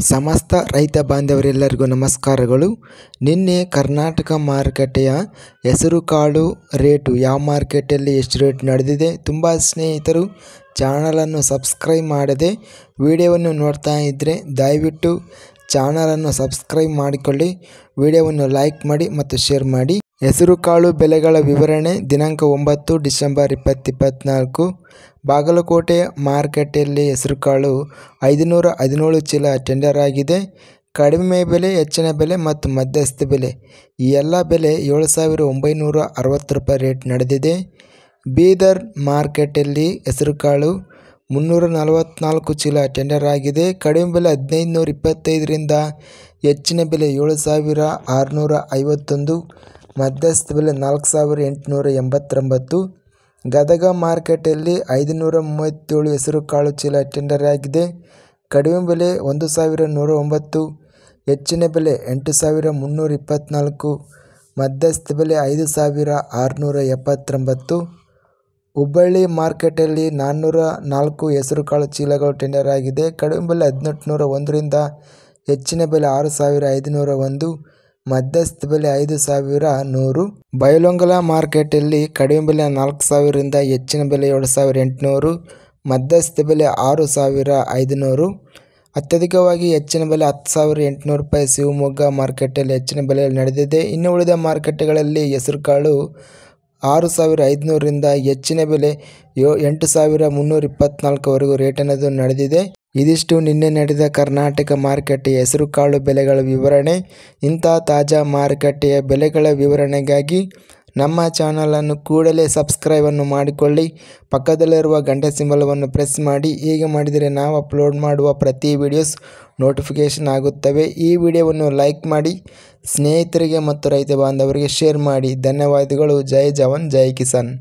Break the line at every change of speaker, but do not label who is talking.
ಸಮಸ್ತ ರೈತ ಬಾಂಧವರೆಲ್ಲರಿಗೂ ನಮಸ್ಕಾರಗಳು. ನಿನ್ನೆ ಕರ್ನಾಟಕ ಮಾರುಕಟ್ಟೆಯ ಹೆಸರುಕಾಳು ರೇಟು ಯಾವ ಮಾರ್ಕೆಟಲ್ಲಿ ಎಷ್ಟು ರೇಟ್ ನಡೆದಿದೆ, ತುಂಬ ಸ್ನೇಹಿತರು ಚಾನಲನ್ನು ಸಬ್ಸ್ಕ್ರೈಬ್ ಮಾಡದೆ ವಿಡಿಯೋವನ್ನು ನೋಡ್ತಾ ಇದ್ದರೆ ದಯವಿಟ್ಟು ಚಾನಲನ್ನು ಸಬ್ಸ್ಕ್ರೈಬ್ ಮಾಡಿಕೊಳ್ಳಿ, ವಿಡಿಯೋವನ್ನು ಲೈಕ್ ಮಾಡಿ ಮತ್ತು ಶೇರ್ ಮಾಡಿ. ಹೆಸರುಕಾಳು ಬೆಲೆಗಳ ವಿವರಣೆ ದಿನಾಂಕ 9 ಡಿಸೆಂಬರ್ 2024. ಬಾಗಲಕೋಟೆ ಮಾರುಕಟ್ಟೆಯಲ್ಲಿ ಹೆಸರುಕಾಳು 517 ಚೀಲ ಟೆಂಡರ್ ಆಗಿದೆ. ಕಡಿಮೆ ಬೆಲೆ, ಹೆಚ್ಚಿನ ಬೆಲೆ ಮತ್ತು ಮಧ್ಯಸ್ಥ ಬೆಲೆ ಈ ಎಲ್ಲ ಬೆಲೆ 7,960 ರೂಪಾಯಿ ರೇಟ್ ನಡೆದಿದೆ. ಬೀದರ್ ಮಾರ್ಕೆಟಲ್ಲಿ ಹೆಸರುಕಾಳು 344 ಚೀಲ ಟೆಂಡರ್ ಆಗಿದೆ. ಕಡಿಮೆ ಬೆಲೆ 1525ರಿಂದ ಹೆಚ್ಚಿನ ಬೆಲೆ 7,651, ಮಧ್ಯಸ್ಥ ಬೆಲೆ 4,889. ಗದಗ ಮಾರ್ಕೆಟಲ್ಲಿ 537 ಹೆಸರುಕಾಳು ಚೀಲ ಟೆಂಡರ್ ಆಗಿದೆ. ಕಡಿಮೆ ಬೆಲೆ 1,109, ಹೆಚ್ಚಿನ ಬೆಲೆ 8,324, ಮಧ್ಯಸ್ಥ ಬೆಲೆ 5,679. ಹುಬ್ಬಳ್ಳಿ ಮಾರ್ಕೆಟಲ್ಲಿ 404 ಹೆಸರುಕಾಳು ಚೀಲಗಳು ಟೆಂಡರ್ ಆಗಿದೆ. ಕಡಿಮೆ ಬೆಲೆ 1,801ರಿಂದ ಹೆಚ್ಚಿನ ಬೆಲೆ 6,501, ಮಧ್ಯಸ್ಥ ಬೆಲೆ 5,100. ಬೈಲೊಂಗಲ ಮಾರ್ಕೆಟಲ್ಲಿ ಕಡಿಮೆ ಬೆಲೆ 4,000ರಿಂದ ಹೆಚ್ಚಿನ ಬೆಲೆ 7,800, ಮಧ್ಯಸ್ಥ ಬೆಲೆ 6,500. ಅತ್ಯಧಿಕವಾಗಿ ಹೆಚ್ಚಿನ ಬೆಲೆ 10,800 ರೂಪಾಯಿ ಶಿವಮೊಗ್ಗ ಮಾರ್ಕೆಟಲ್ಲಿ ಹೆಚ್ಚಿನ ಬೆಲೆಯಲ್ಲಿ ನಡೆದಿದೆ. ಇನ್ನು ಉಳಿದ ಮಾರ್ಕೆಟ್ಗಳಲ್ಲಿ ಹೆಸರುಕಾಳು 6,500ರಿಂದ ಹೆಚ್ಚಿನ ಬೆಲೆ 8,324ವರೆಗೂ ರೇಟ್ ಅನ್ನೋದು ನಡೆದಿದೆ. ಇದಿಷ್ಟು ನಿನ್ನೆ ನಡೆದ ಕರ್ನಾಟಕ ಮಾರುಕಟ್ಟೆಯ ಹೆಸರುಕಾಳು ಬೆಲೆಗಳ ವಿವರಣೆ. ಇಂಥ ತಾಜಾ ಮಾರುಕಟ್ಟೆಯ ಬೆಲೆಗಳ ವಿವರಣೆಗಾಗಿ ನಮ್ಮ ಚಾನಲನ್ನು ಕೂಡಲೇ ಸಬ್ಸ್ಕ್ರೈಬನ್ನು ಮಾಡಿಕೊಳ್ಳಿ, ಪಕ್ಕದಲ್ಲಿರುವ ಗಂಟೆ ಸಿಂಬಲವನ್ನು ಪ್ರೆಸ್ ಮಾಡಿ. ಹೀಗೆ ಮಾಡಿದರೆ ನಾವು ಅಪ್ಲೋಡ್ ಮಾಡುವ ಪ್ರತಿ ವಿಡಿಯೋಸ್ ನೋಟಿಫಿಕೇಷನ್ ಆಗುತ್ತವೆ. ಈ ವಿಡಿಯೋವನ್ನು ಲೈಕ್ ಮಾಡಿ, ಸ್ನೇಹಿತರಿಗೆ ಮತ್ತು ರೈತ ಬಾಂಧವರಿಗೆ ಶೇರ್ ಮಾಡಿ. ಧನ್ಯವಾದಗಳು. ಜೈ ಜವಾನ್ ಜೈ ಕಿಸಾನ್.